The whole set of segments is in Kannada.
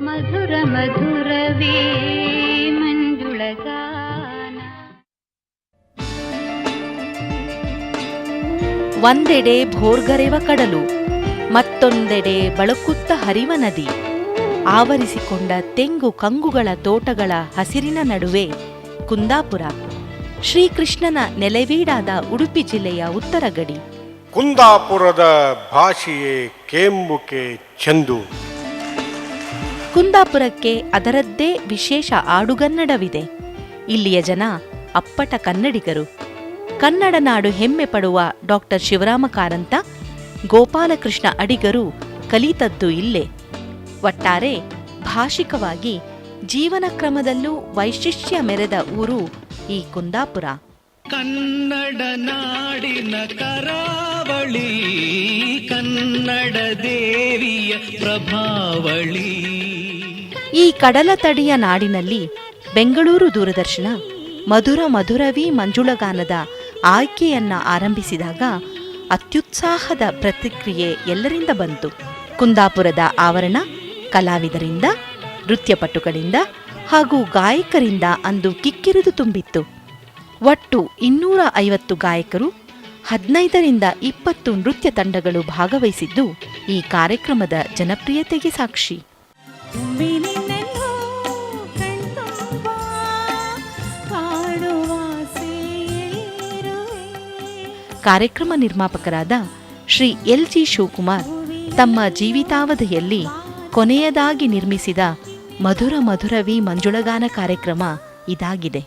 ಮಧುರ ಮಧುರವೇ ಮಂಜುಳಗಾನ. ಒಂದೆಡೆ ಭೋರ್ಗರೆವ ಕಡಲು, ಮತ್ತೊಂದೆಡೆ ಬಳಕುತ್ತ ಹರಿವ ನದಿ. ಆವರಿಸಿಕೊಂಡ ತೆಂಗು ಕಂಗುಗಳ ತೋಟಗಳ ಹಸಿರಿನ ನಡುವೆ ಕುಂದಾಪುರ, ಶ್ರೀಕೃಷ್ಣನ ನೆಲೆವೀಡಾದ ಉಡುಪಿ ಜಿಲ್ಲೆಯ ಉತ್ತರ ಗಡಿ. ಕುಂದಾಪುರದ ಭಾಷೆಯೇ ಕೇಂಬುಕೆ ಚೆಂದು. ಕುಂದಾಪುರಕ್ಕೆ ಅದರದ್ದೇ ವಿಶೇಷ ಆಡುಗನ್ನಡವಿದೆ. ಇಲ್ಲಿಯ ಜನ ಅಪ್ಪಟ ಕನ್ನಡಿಗರು. ಕನ್ನಡ ನಾಡು ಹೆಮ್ಮೆ ಪಡುವ ಡಾಕ್ಟರ್ ಶಿವರಾಮ ಕಾರಂತ, ಗೋಪಾಲಕೃಷ್ಣ ಅಡಿಗರು ಕಲಿತದ್ದು ಇಲ್ಲೇ. ಒಟ್ಟಾರೆ ಭಾಷಿಕವಾಗಿ ಜೀವನ ಕ್ರಮದಲ್ಲೂ ವೈಶಿಷ್ಟ್ಯ ಮೆರೆದ ಊರು ಈ ಕುಂದಾಪುರ. ಕನ್ನಡ ನಾಡಿನ ಕರಾವಳಿ, ಕನ್ನಡ ದೇವಿಯ ಪ್ರಭಾವಳಿ. ಈ ಕಡಲ ತಡಿಯ ನಾಡಿನಲ್ಲಿ ಬೆಂಗಳೂರು ದೂರದರ್ಶನ ಮಧುರ ಮಧುರವಿ ಮಂಜುಳಗಾನದ ಆಯ್ಕೆಯನ್ನ ಆರಂಭಿಸಿದಾಗ ಅತ್ಯುತ್ಸಾಹದ ಪ್ರತಿಕ್ರಿಯೆ ಎಲ್ಲರಿಂದ ಬಂತು. ಕುಂದಾಪುರದ ಆವರಣ ಕಲಾವಿದರಿಂದ, ನೃತ್ಯಪಟುಗಳಿಂದ ಹಾಗೂ ಗಾಯಕರಿಂದ ಅಂದು ಕಿಕ್ಕಿರಿದು ತುಂಬಿತ್ತು. ಒಟ್ಟು 250 ಗಾಯಕರು, 15ರಿಂದ 20 ನೃತ್ಯ ತಂಡಗಳು ಭಾಗವಹಿಸಿದ್ದು ಈ ಕಾರ್ಯಕ್ರಮದ ಜನಪ್ರಿಯತೆಗೆ ಸಾಕ್ಷಿ. ಕಾರ್ಯಕ್ರಮ ನಿರ್ಮಾಪಕರಾದ ಶ್ರೀ ಎಲ್.ಜಿ. ಶಿವಕುಮಾರ್ ತಮ್ಮ ಜೀವಿತಾವಧಿಯಲ್ಲಿ ಕೊನೆಯದಾಗಿ ನಿರ್ಮಿಸಿದ ಮಧುರ ಮಧುರವಿ ಮಂಜುಳಗಾನ ಕಾರ್ಯಕ್ರಮ ಇದಾಗಿದೆ.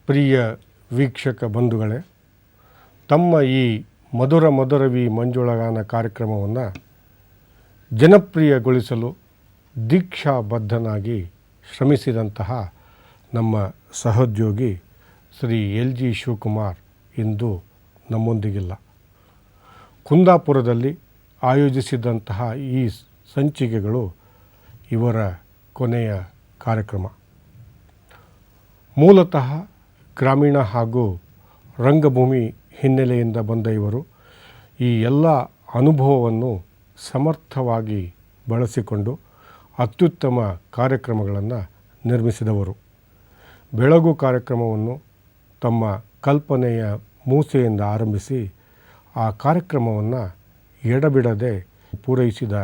ಪ್ರಿಯ ವೀಕ್ಷಕ ಬಂಧುಗಳೇ, ತಮ್ಮ ಈ ಮಧುರ ಮಧುರವಿ ಮಂಜುಳಗಾನ ಕಾರ್ಯಕ್ರಮವನ್ನು ಜನಪ್ರಿಯಗೊಳಿಸಲು ದೀಕ್ಷಾಬದ್ಧನಾಗಿ ಶ್ರಮಿಸಿದಂತಹ ನಮ್ಮ ಸಹೋದ್ಯೋಗಿ ಶ್ರೀ ಎಲ್.ಜಿ. ಶಿವಕುಮಾರ್ ಇಂದು ನಮ್ಮೊಂದಿಗಿಲ್ಲ. ಕುಂದಾಪುರದಲ್ಲಿ ಆಯೋಜಿಸಿದಂತಹ ಈ ಸಂಚಿಕೆಗಳು ಇವರ ಕೊನೆಯ ಕಾರ್ಯಕ್ರಮ. ಮೂಲತಃ ಗ್ರಾಮೀಣ ಹಾಗೂ ರಂಗಭೂಮಿ ಹಿನ್ನೆಲೆಯಿಂದ ಬಂದ ಇವರು ಈ ಎಲ್ಲ ಅನುಭವವನ್ನು ಸಮರ್ಥವಾಗಿ ಬಳಸಿಕೊಂಡು ಅತ್ಯುತ್ತಮ ಕಾರ್ಯಕ್ರಮಗಳನ್ನು ನಿರ್ಮಿಸಿದವರು. ಬೆಳಗು ಕಾರ್ಯಕ್ರಮವನ್ನು ತಮ್ಮ ಕಲ್ಪನೆಯ ಮೂಸೆಯಿಂದ ಆರಂಭಿಸಿ ಆ ಕಾರ್ಯಕ್ರಮವನ್ನು ಎಡಬಿಡದೆ ಪೂರೈಸಿದ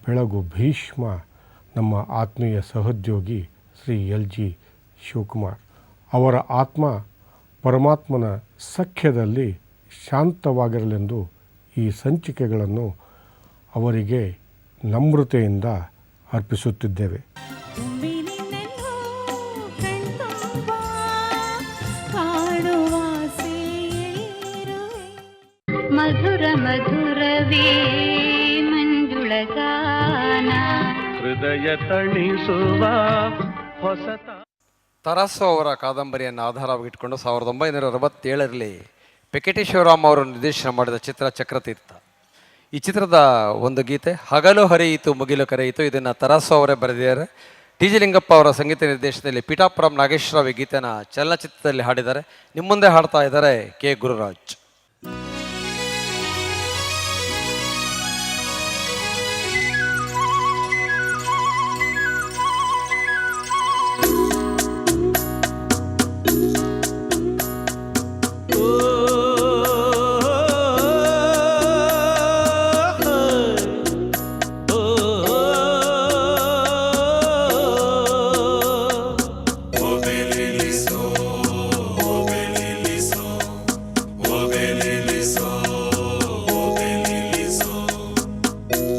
ಬೆಳಗು ಭೀಷ್ಮ ನಮ್ಮ ಆತ್ಮೀಯ ಸಹೋದ್ಯೋಗಿ ಶ್ರೀ ಎಲ್.ಜಿ. ಶಿವಕುಮಾರ್. ಅವರ ಆತ್ಮ ಪರಮಾತ್ಮನ ಸಖ್ಯದಲ್ಲಿ ಶಾಂತವಾಗಿರಲೆಂದು ಈ ಸಂಚಿಕೆಗಳನ್ನು ಅವರಿಗೆ ನಮ್ರತೆಯಿಂದ ಅರ್ಪಿಸುತ್ತಿದ್ದೇವೆ. ಮಧುರ ಮಧುರವೇ ಮಂಜುಳಗಾನ. ಹೃದಯ ತಣಿಸುವ ಹೊಸತ. ತರಾಸು ಅವರ ಕಾದಂಬರಿಯನ್ನು ಆಧಾರವಾಗಿಟ್ಟುಕೊಂಡು 1967ರಲ್ಲಿ ಪೆಕೆಟಿ ಶಿವರಾಮ್ ಅವರು ನಿರ್ದೇಶನ ಮಾಡಿದ ಚಿತ್ರ ಚಕ್ರತೀರ್ಥ. ಈ ಚಿತ್ರದ ಒಂದು ಗೀತೆ ಹಗಲು ಹರಿಯಿತು ಮುಗಿಲು ಕರೆಯಿತು. ಇದನ್ನು ತರಾಸು ಅವರೇ ಬರೆದಿದ್ದಾರೆ. ಟಿ.ಜಿ. ಲಿಂಗಪ್ಪ ಅವರ ಸಂಗೀತ ನಿರ್ದೇಶನದಲ್ಲಿ ಪಿಠಾಪುರಂ ನಾಗೇಶ್ವರರಾವ್ ಈ ಗೀತೆಯನ್ನು ಚಲನಚಿತ್ರದಲ್ಲಿ ಹಾಡಿದ್ದಾರೆ. ನಿಮ್ಮ ಮುಂದೆ ಹಾಡ್ತಾ ಇದ್ದಾರೆ ಕೆ. ಗುರುರಾಜ್.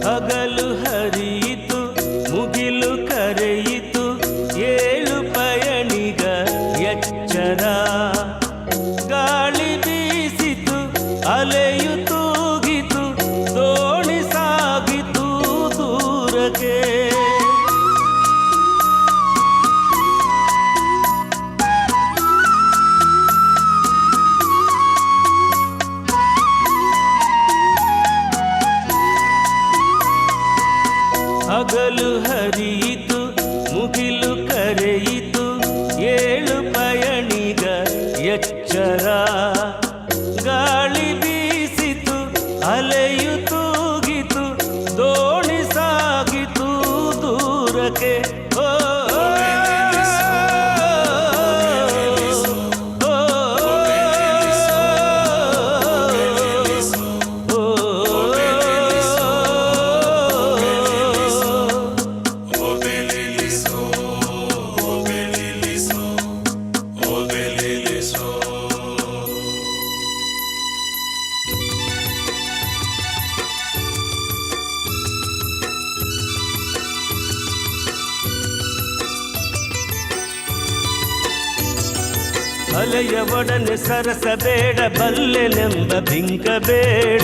ಹಗಲು ಹರಿಯಿತು ಮುಗಿಲು ಕರೆಯಿತು ಏಳು ಪಯಣಿಗ ಎಚ್ಚರ ಗಾಳಿ ಬೀಸಿತು ಅಲೆಯು ತೂಗಿತು ದೋಣಿ ಸಾಗಿತು ಮೋಹಕ್ಕೆ ಓ ಅಲೆಯ ಒಡನೆ ಸರಸಬೇಡ ಬಲ್ಲೆನೆಂಬ ಬಿಂಕ ಬೇಡ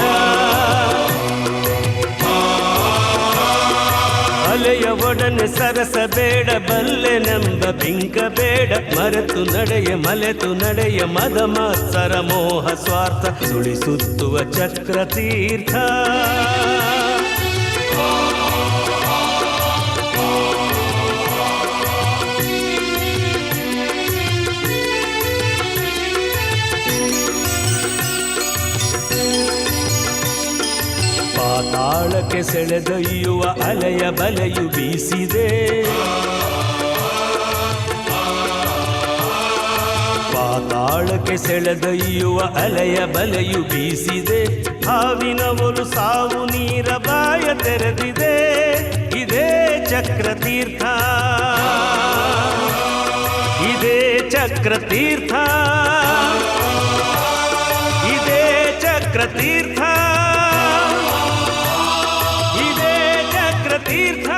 ಅಲೆಯ ಒಡನೆ ಸರಸಬೇಡ ಬಲ್ಲೆನೆಂಬ ಬಿಂಕ ಬೇಡ ಮರೆತು ನಡೆಯ ಮಲೆತು ನಡೆಯ ಮದ ಮಾತ್ಸರ ಮೋಹ ಸ್ವಾರ್ಥ ಸುಳಿಸುತ್ತುವ ಚಕ್ರ ತೀರ್ಥ ಪಾತಾಳಕ್ಕೆ ಸೆಳೆದೊಯ್ಯುವ ಅಲೆಯ ಬಲೆಯು ಬೀಸಿದೆ ಪಾತಾಳಕ್ಕೆ ಸೆಳೆದೊಯ್ಯುವ ಅಲೆಯ ಬಲೆಯು ಬೀಸಿದೆ ಹಾವಿನ ಒಲು ಸಾವು ನೀರ ಬಾಯ ತೆರೆದಿದೆ ಇದೇ ಚಕ್ರ ತೀರ್ಥ ಇದೇ ಚಕ್ರ ತೀರ್ಥ ಇದೇ ಚಕ್ರ ತೀರ್ಥ ತೀರ್ಥ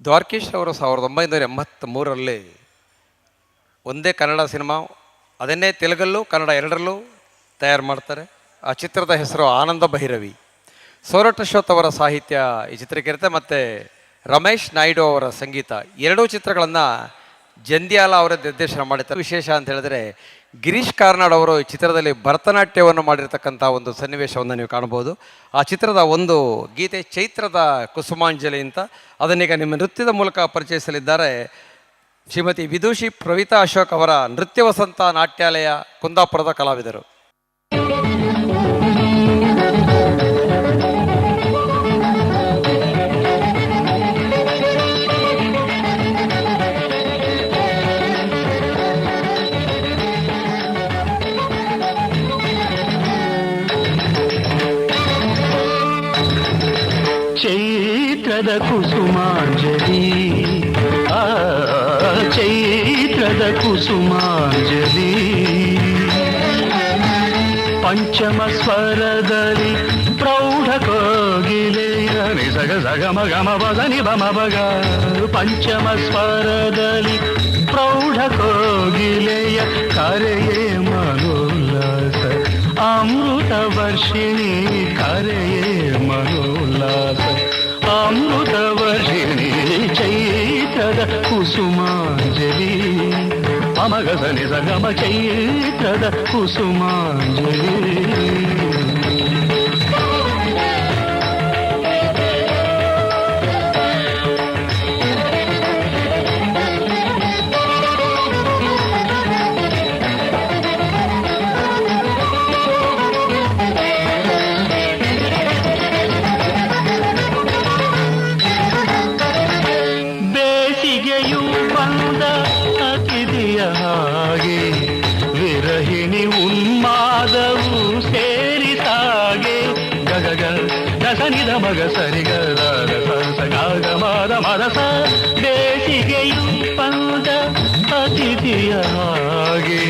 ದ್ವಾರಕೀಶ್ ಅವರು 1983ರಲ್ಲಿ ಒಂದೇ ಕನ್ನಡ ಸಿನಿಮಾ, ಅದನ್ನೇ ತೆಲುಗಲ್ಲೂ ಕನ್ನಡ ಎರಡರಲ್ಲೂ ತಯಾರು ಮಾಡ್ತಾರೆ. ಆ ಚಿತ್ರದ ಹೆಸರು ಆನಂದ ಭೈರವಿ. ಸೋರಠ ಅಶ್ವಥ್ ಅವರ ಸಾಹಿತ್ಯ ಈ ಚಿತ್ರಕ್ಕೆ ಇರುತ್ತೆ, ಮತ್ತು ರಮೇಶ್ ನಾಯ್ಡು ಅವರ ಸಂಗೀತ. ಎರಡೂ ಚಿತ್ರಗಳನ್ನು ಜಂಧ್ಯಾಲ ಅವರ ನಿರ್ದೇಶನ ಮಾಡಿರ್ತಾರೆ. ವಿಶೇಷ ಅಂತ ಹೇಳಿದ್ರೆ ಗಿರೀಶ್ ಕಾರ್ನಾಡ್ ಅವರು ಈ ಚಿತ್ರದಲ್ಲಿ ಭರತನಾಟ್ಯವನ್ನು ಮಾಡಿರ್ತಕ್ಕಂಥ ಒಂದು ಸನ್ನಿವೇಶವನ್ನು ನೀವು ಕಾಣ್ಬೋದು. ಆ ಚಿತ್ರದ ಒಂದು ಗೀತೆ ಚೈತ್ರದ ಕುಸುಮಾಂಜಲಿ ಅಂತ, ಅದನ್ನೀಗ ನಿಮ್ಮ ನೃತ್ಯದ ಮೂಲಕ ಪರಿಚಯಿಸಲಿದ್ದಾರೆ ಶ್ರೀಮತಿ ವಿದೂಷಿ ಪ್ರವಿತಾ ಅಶೋಕ್ ಅವರ ನೃತ್ಯ ವಸಂತ ನಾಟ್ಯಾಲಯ ಕುಂದಾಪುರದ ಕಲಾವಿದರು. ಚೈತ್ರದ ಕುಸುಮಾಂಜಲಿ ಚೈತ್ರದ ಕುಸುಮಾಂಜಲಿ ಪಂಚಮ ಸ್ವರದಲ್ಲಿ ಪ್ರೌಢ ಕೋಗಿಲೆಯ ನಿಸಗ ಸಗಮ ಗಮ ಬದನಿ ಬಮ ಬಗ ಪಂಚಮ ಸ್ವರದಲ್ಲಿ ಪ್ರೌಢ ಕೋಗಿಲೆಯ ಕರೆಯೇ ಮನೋಲ್ಲಾಸ ಅಮೃತ ವರ್ಷಿಣಿ ಕರೆಯೇ ಮನೋಲ್ಲಾಸ ಅಮೃತ ವರ್ಷಿಣಿ ಚೈತ್ರದ ಕುಸುಮಾಂಜಲಿ ಮಮಗಸನಿ ಸಗಮ ಚೈತ್ರದ ಕುಸುಮಾಂಜಲಿ. ದಸನಿದ ಮಗ ಸರಿಗ ಸಗಾಗ ಮದ ಮದಸ ಬೇಸಿಗೆಯು ಪಂದ ಅತಿಥಿಯ ಹಾಗೆ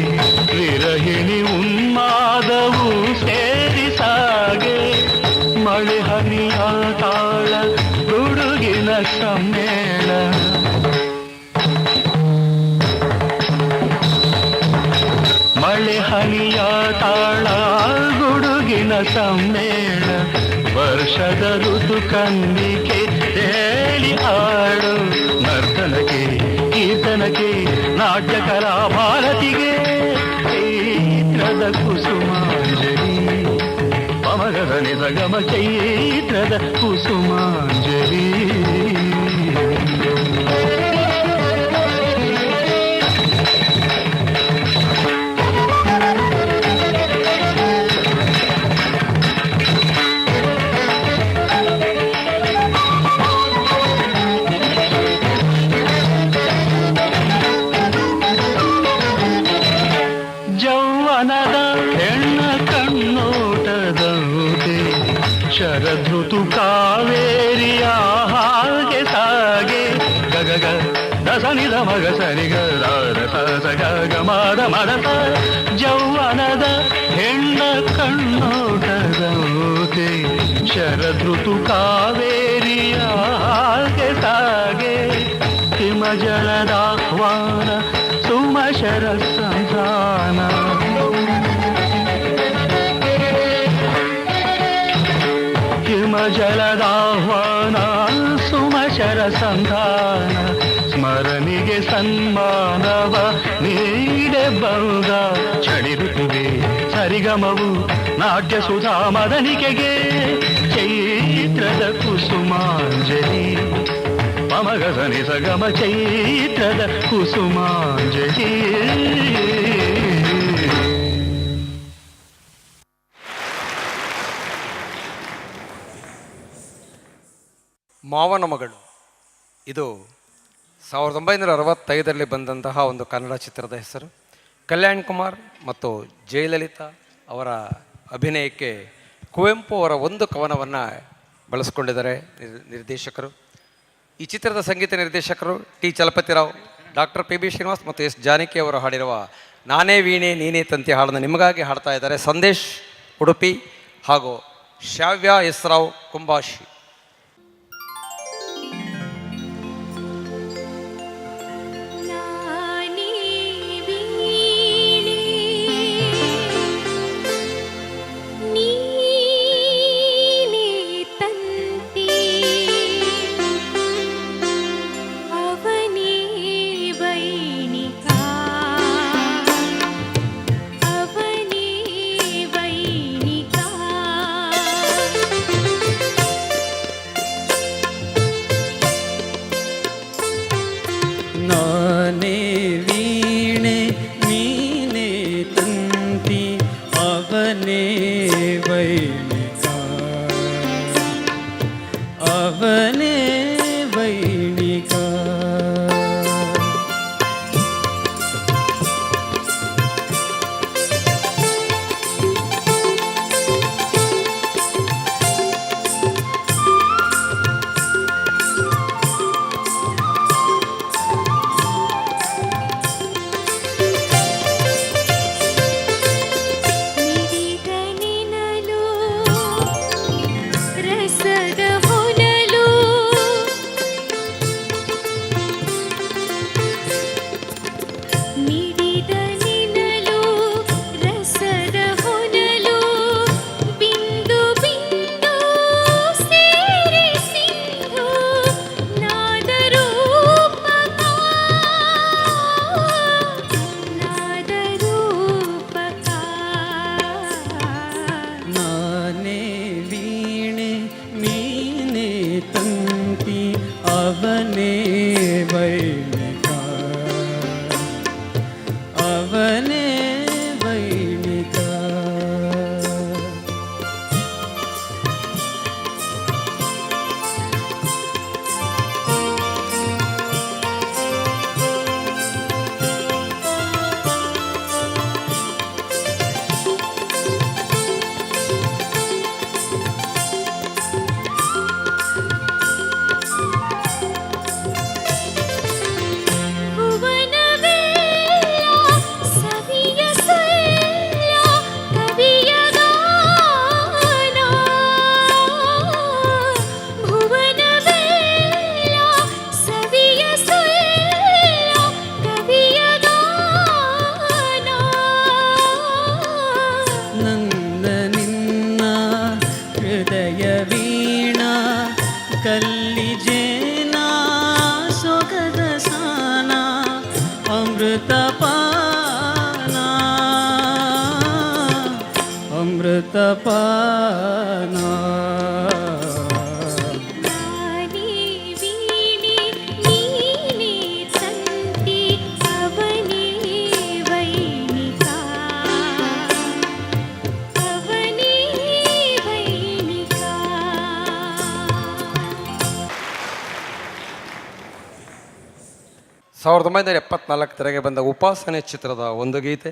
ವಿರಹಿಣಿ ಉನ್ಮಾದವು ಸೇರಿ ಸಾಗೆ ಮಳೆ ಹನಿಯ ತಾಳ ಗುಡುಗಿನ ಸಮ್ಮೇಳ ಮಳೆ ಹನಿಯ ತಾಳ ಗುಡುಗಿನ ಸಮ್ಮೇಳ ವರ್ಷದ ಋತು ಕಂದಿಕೆ ಹೇಳಿ ಆಡು ನರ್ತನಕ್ಕೆ ಕೀರ್ತನಕ್ಕೆ ನಾಟ್ಯ ಕಲಾ ಭಾರತಿಗೆ ಚೈತ್ರದ ಕುಸುಮಾಂಜಲಿ ಪಮಗದ ನಿಸಗಮ ಚೈತ್ರದ ಕುಸುಮಾಂಜಲಿ. ಗ ದಸ ನಿದ ಮಗ ಸರಿ ಗ ಸ ಗ ಗ ಮದ ಮದ ಜೌವನದ ಹೆಣ್ಣ ಕಣ್ಣೋಟದಂತೆ ಶರದೃತು ಕಾವೇರಿಯ ಹಾಗೆ ಸಾಗೆ ಹಿಮಜಲದಾಹ್ವಾನ ಸುಮಶರ ಸಂಧಾನ ಹಿಮಜಲದಾಹ್ವಾನ ಸುಮಶರ ಸಂಧಾನ ಸ್ಮರಣಿಗೆ ಸನ್ಮಾನವ ನೀಡೆ ಬಂದ ಚಳಿ ಋತುವೆ ಸರಿಗಮವು ನಾಟ್ಯ ಸುಧಾ ಮದನಿಕೆಗೆ ಚೈತ್ರದ ಕುಸುಮಾಂಜಲಿ ಮಮಗ ಸನಿ ಸಗಮ ಚೈತ್ರದ ಕುಸುಮಾಂಜಲಿ. ಮಾವನ ಮಗಳು ಇದು 1965ರಲ್ಲಿ ಬಂದಂತಹ ಒಂದು ಕನ್ನಡ ಚಿತ್ರದ ಹೆಸರು. ಕಲ್ಯಾಣ್ ಕುಮಾರ್ ಮತ್ತು ಜಯಲಲಿತಾ ಅವರ ಅಭಿನಯಕ್ಕೆ ಕುವೆಂಪು ಅವರ ಒಂದು ಕವನವನ್ನು ಬಳಸ್ಕೊಂಡಿದ್ದಾರೆ ನಿರ್ದೇಶಕರು. ಈ ಚಿತ್ರದ ಸಂಗೀತ ನಿರ್ದೇಶಕರು T Chalapathirao, doctor P B Srinivas ಮತ್ತು ಎಸ್ ಜಾನಕಿ ಅವರು ಹಾಡಿರುವ ನಾನೇ ವೀಣೆ ನೀನೇ ತಂತಿ ಹಾಡನ್ನು ನಿಮಗಾಗಿ ಹಾಡ್ತಾ ಇದ್ದಾರೆ ಸಂದೇಶ್ ಉಡುಪಿ ಹಾಗೂ ಶ್ರಾವ್ಯ ಎಸ್ ರಾವ್ ಕುಂಬಾಶಿ. ತೆರೆಗೆ ಬಂದ ಉಪಾಸನೆ ಚಿತ್ರದ ಒಂದು ಗೀತೆ.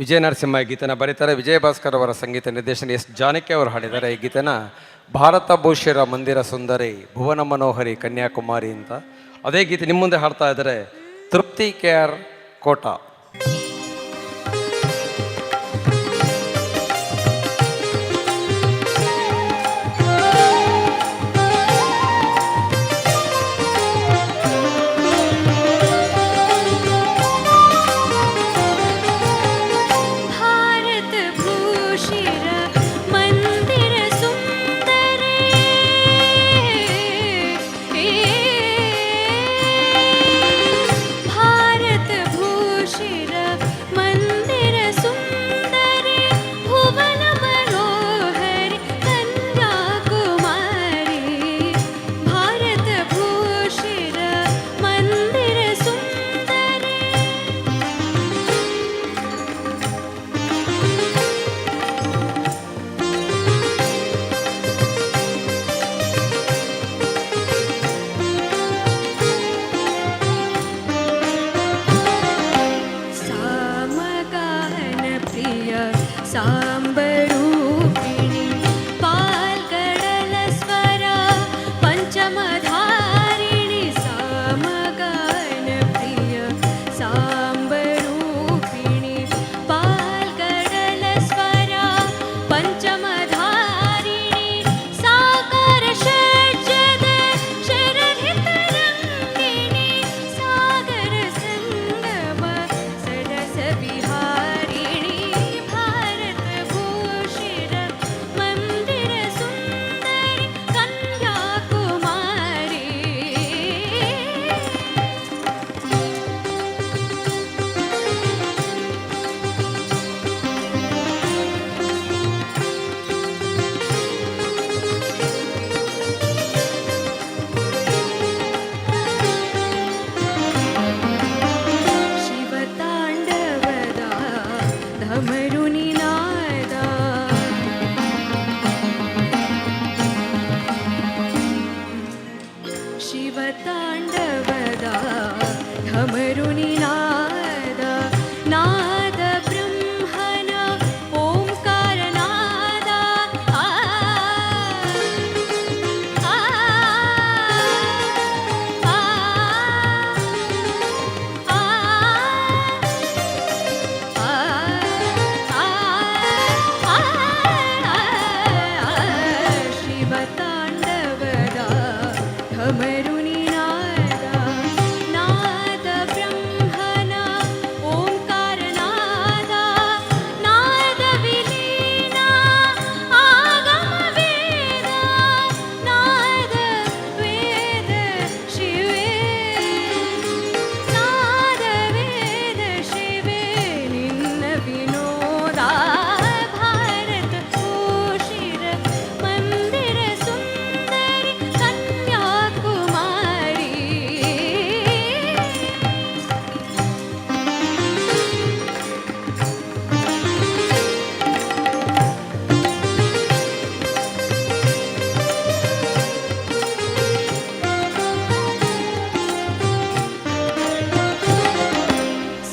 ವಿಜಯ ನರಸಿಂಹ ಈ ಗೀತೆನ ಬರೀತಾರೆ. ವಿಜಯ ಭಾಸ್ಕರ್ ಅವರ ಸಂಗೀತ ನಿರ್ದೇಶನ ಎಸ್ ಜಾನಕಿ ಅವರು ಹಾಡಿದ್ದಾರೆ. ಈ ಗೀತೆನ ಭಾರತ ಭೂಷರ ಮಂದಿರ ಸುಂದರಿ ಭುವನ ಮನೋಹರಿ ಕನ್ಯಾಕುಮಾರಿ ಅಂತ ಅದೇ ಗೀತೆ ನಿಮ್ಮ ಮುಂದೆ ಹಾಡ್ತಾ ಇದ್ದಾರೆ ತೃಪ್ತಿ KR ಕೋಟ. भारत भूषिर मंदिर सुंदरे भारत भूषिर मंदिर सुंदरे भुवन मनोहरि कन्याकुमारी भारत भूषिर मंदिर सुंदरे सामगान प्रिय सांबरूपिणी पाल्गडल स्वर पंचमधारिणी सामगान प्रिय सांबरूपिणी पाल्गडल स्वर पंचमधारिणी सागर षड्जद शरधित रंगिणी सागर संगम सरस विहारिणी भारत भूषिर मंदिर सुंदरी कन्याकुमारी शिवताण्डवदा धमरुनिनादा शिवताण्डवदा धमरुनिनादा नाद ब्रह्मण ओंकारनादा आ आ आ शिवताण्डवदा धमरुनिनादा नाद ब्रह्मण ओंकारनादा नाद विलीना आगम वेद नाद वेद शिवे नाद वेद शिवे निन्न विनोद भारत भूषिर मंदिर सुंदरी कन्याकुमारी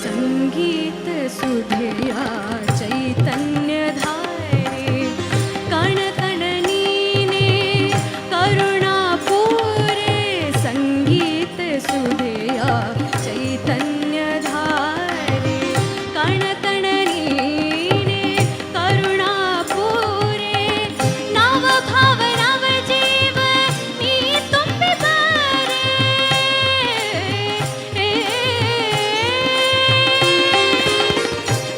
संगीत सुधिया चैतन्य धारे कण कण नीने करुणा पूरे संगीत सुधिया चैतन्य धारे कण कण नीने करुणा पूरे नव भाव नव जीव नी तुम बारे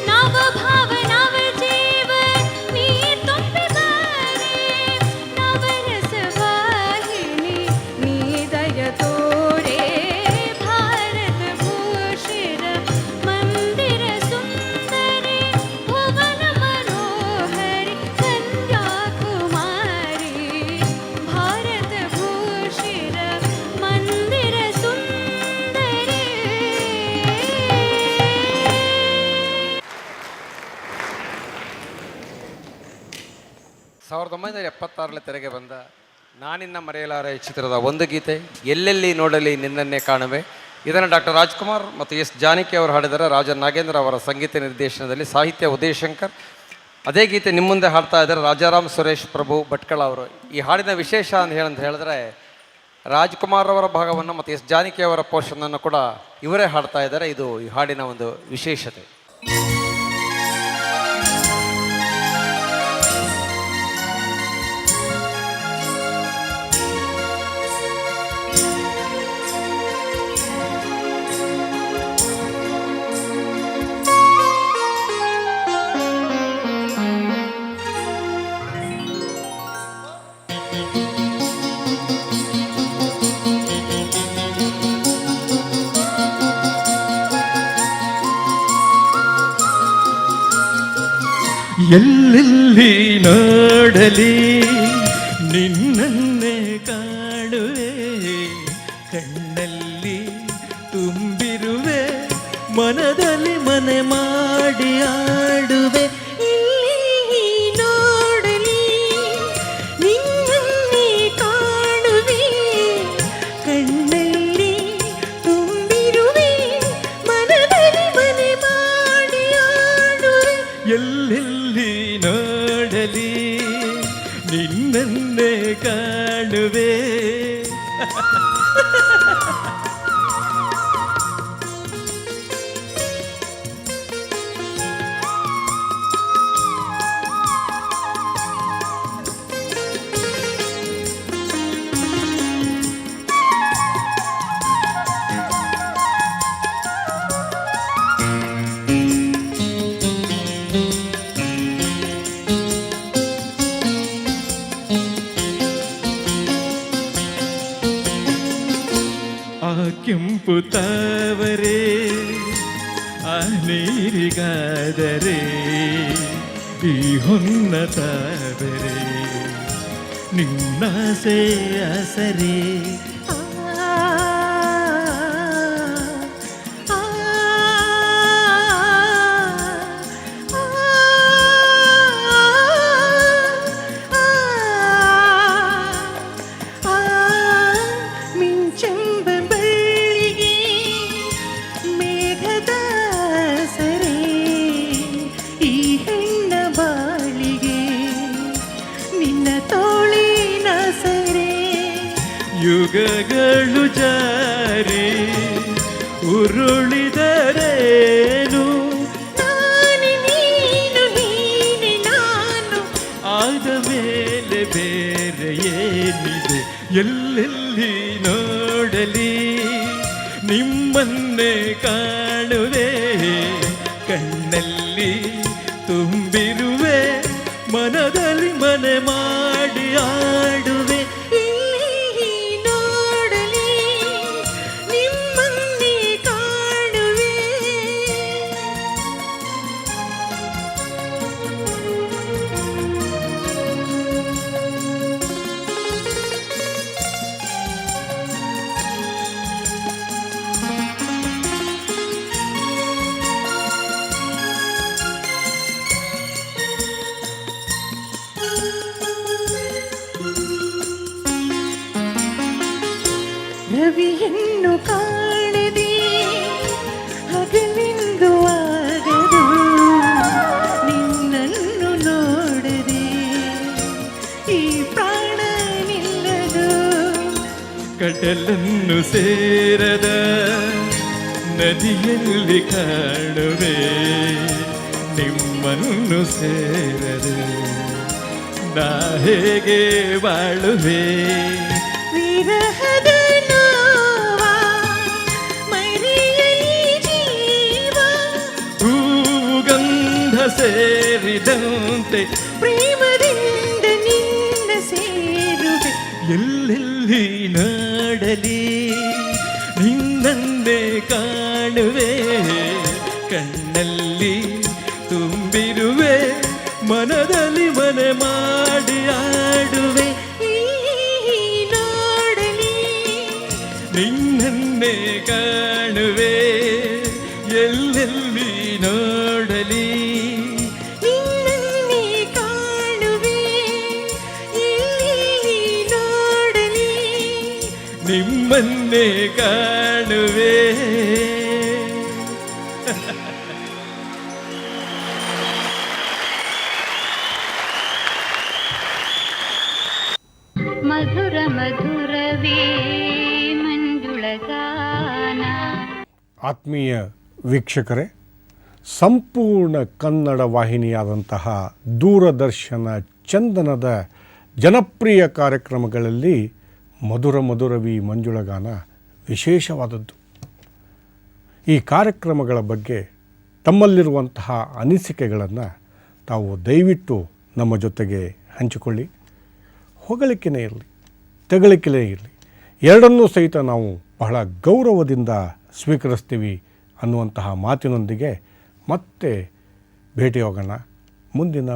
नव भाव नव जीव नी तुम बारे नव रस वाहिनी नी दय तोरे भारत भूषिर मंदिर सुंदरी भुवन मनोहरि कन्याकुमारी भारत भूषिर मंदिर सुंदरी 1976 ತೆರೆಗೆ ಬಂದ ನಾನಿನ್ನ ಮರೆಯಲಾರೆ ಚಿತ್ರದ ಒಂದು ಗೀತೆ ಎಲ್ಲೆಲ್ಲಿ ನೋಡಲಿ ನಿನ್ನನ್ನೇ ಕಾಣುವೆ. ಇದನ್ನು ಡಾಕ್ಟರ್ ರಾಜ್ಕುಮಾರ್ ಮತ್ತು ಎಸ್ ಜಾನಕಿ ಅವರು ಹಾಡಿದರೆ, ರಾಜ ನಾಗೇಂದ್ರ ಅವರ ಸಂಗೀತ ನಿರ್ದೇಶನದಲ್ಲಿ, ಸಾಹಿತ್ಯ ಉದಯ್ ಶಂಕರ್. ಅದೇ ಗೀತೆ ನಿಮ್ಮ ಮುಂದೆ ಹಾಡ್ತಾ ಇದ್ದಾರೆ ರಾಜಾರಾಮ್ ಸುರೇಶ್ ಪ್ರಭು ಭಟ್ಕಳ ಅವರು. ಈ ಹಾಡಿನ ವಿಶೇಷ ಅಂತ ಹೇಳಿದ್ರೆ ರಾಜ್ಕುಮಾರ್ ಅವರ ಭಾಗವನ್ನು ಮತ್ತು ಎಸ್ ಜಾನಕಿ ಅವರ ಪೋರ್ಷನನ್ನು ಕೂಡ ಇವರೇ ಹಾಡ್ತಾ ಇದ್ದಾರೆ. ಇದು ಈ ಹಾಡಿನ ಒಂದು ವಿಶೇಷತೆ. ಎಲ್ಲೆಲ್ಲಿ ನೋಡಲಿ ನಿನ್ನನ್ನೇ ಕಾಣುವೆ, ಕಣ್ಣಲ್ಲಿ ತುಂಬಿರುವೆ, ಮನದಲ್ಲಿ ಮನೆ ಮಾಡಿ ಆಡುವೆ. ಎಲ್ಲಿ ನೋಡಲಿ ನಿನ್ನನ್ನೇ ಕಾಣುವೆ, ಕಣ್ಣಲ್ಲಿ ತುಂಬಿರುವೆ, ಮನದಲ್ಲಿ ಮನೆ ಮಾಡಿ ಆಡುವೆ. ಎಲ್ಲೆಲ್ಲಿ ನೋಡಲಿ ನಿನ್ನನ್ನೇ ಕಾಣುವೆ. ಆ ಕೆಂಪು ತಾವರೆ ಆ ನೀರಿಗಾದರೆ ಈ ಹೊನ್ನ ತಾವರೆ ನಿನ್ನಾಸೆ ಆಸರೆ. ಮಿಂಚೆಂಬ ಬಳ್ಳಿಗೆ ಮೇಘದ ಸರೆ, ಈ ಹೆಣ್ಣ ಬಾಳಿಗೆ ನಿನ್ನ ತೋಳಿನ ಸರೆ. ಯುಗಗಳು ಜಾರಿ ಉರುಳಿದರೇನು, ನಾನೇ ನೀನು ನೀನೆ ನಾನು, ಆದ ಮೇಲೆ ಬೇರೆ ಏನಿದೆ. ಎಲ್ಲೆಲ್ಲಿ ನೋಡಲಿ ನಿಮ್ಮನ್ನೇ ಕಾಣುವೆ, ಕಣ್ಣಲ್ಲಿ ತುಂಬಿರುವೆ, ಮನದಲ್ಲಿ ಮನೆ ಮಾಡಿ ಆಡುವೆ. ಎಲ್ಲಿ ನೋಡಲಿ ನಿಮ್ಮನ್ನೇ ಕಾಣುವೆ. ರವಿಯನ್ನು ಕಾಣದೆ ಹಗಲೆಂದು ಆಗದು, ನಿನ್ನನ್ನು ನೋಡದೆ ಈ ಪ್ರಾಣ ನಿಲ್ಲದು. ಕಡಲನ್ನು ಸೇರದ ನದಿಯಲ್ಲಿ ಕಾಣುವೆ, ನಿಮ್ಮನ್ನು ಸೇರದೆ ನಾ ಹೇಗೆ ಬಾಳುವೆ. ವಿರಹದ ನೋವ ಮರೆಯಲಿ ಜೀವ, ಹೂಗಂಧ ಸೇರಿದಂತೆ ಪ್ರೇಮದಿಂದ ನಿನ್ನ ಸೇರುವೆ. ಎಲ್ಲೆಲ್ಲಿ ನೋಡಲಿ ನಿನ್ನನ್ನೇ ಕಾಣುವೆ, ಕಣ್ಣಲ್ಲಿ ತುಂಬಿರುವೆ, ಮನದಲ್ಲಿ ಮನೆ ಮಾಡಿ ಆಡುವೆ. ಎಲ್ಲಿ ನೋಡಲಿ ನಿನ್ನನ್ನೇ ಕಾಣುವೆ, ಎಲ್ಲೆಲ್ಲಿ ನೋಡಲಿ ನಿನ್ನನ್ನೇ ಕಾಣುವೆ. ಎಲ್ಲಿ ನೋಡಲಿ ನಿಮ್ಮನ್ನೇ ಕಾಣುವೆ. ಮಧುರ ಮಧುರವೇ ಆತ್ಮೀಯ ವೀಕ್ಷಕರೇ, ಸಂಪೂರ್ಣ ಕನ್ನಡ ವಾಹಿನಿಯಾದಂತಹ ದೂರದರ್ಶನ ಚಂದನದ ಜನಪ್ರಿಯ ಕಾರ್ಯಕ್ರಮಗಳಲ್ಲಿ ಮಧುರ ಮಧುರವಿ ಮಂಜುಳಗಾನ ವಿಶೇಷವಾದದ್ದು. ಈ ಕಾರ್ಯಕ್ರಮಗಳ ಬಗ್ಗೆ ತಮ್ಮಲ್ಲಿರುವಂತಹ ಅನಿಸಿಕೆಗಳನ್ನು ತಾವು ದಯವಿಟ್ಟು ನಮ್ಮ ಜೊತೆಗೆ ಹಂಚಿಕೊಳ್ಳಿ. ಹೊಗಳಿಕೆನೇ ಇರಲಿ, ತೆಗಳಿಕೆನೇ ಇರಲಿ, ಎರಡನ್ನೂ ಸಹಿತ ನಾವು ಬಹಳ ಗೌರವದಿಂದ ಸ್ವೀಕರಿಸ್ತೀವಿ ಅನ್ನುವಂತಹ ಮಾತಿನೊಂದಿಗೆ ಮತ್ತೆ ಭೇಟಿಯಾಗೋಣ ಮುಂದಿನ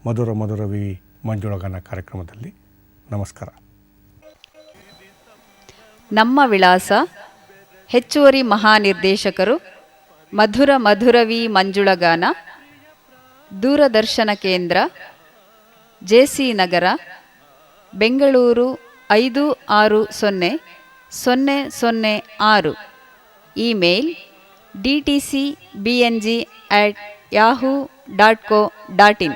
ಮಧುರ ಮಧುರವಿ ಮಂಜುಳಗಾನ ಕಾರ್ಯಕ್ರಮದಲ್ಲಿ. ನಮಸ್ಕಾರ. ನಮ್ಮ ವಿಳಾಸ ಹೆಚ್ಚುವರಿ ಮಹಾನಿರ್ದೇಶಕರು ಮಧುರ ಮಧುರವಿ ಮಂಜುಳಗಾನ, ದೂರದರ್ಶನ ಕೇಂದ್ರ, ಜೆಸಿ ನಗರ, ಬೆಂಗಳೂರು 560006. Email dtcbng@yahoo.co.in.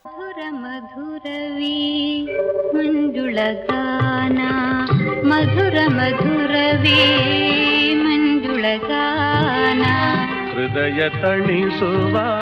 ಮಧುರ ಮಧುರವಿ ಮಂಜುಳಗಾನ, ಮಧುರ ಮಧುರವಿ ಮಂಜುಳಗಾನ, ಹೃದಯ ತಣಿಸುವ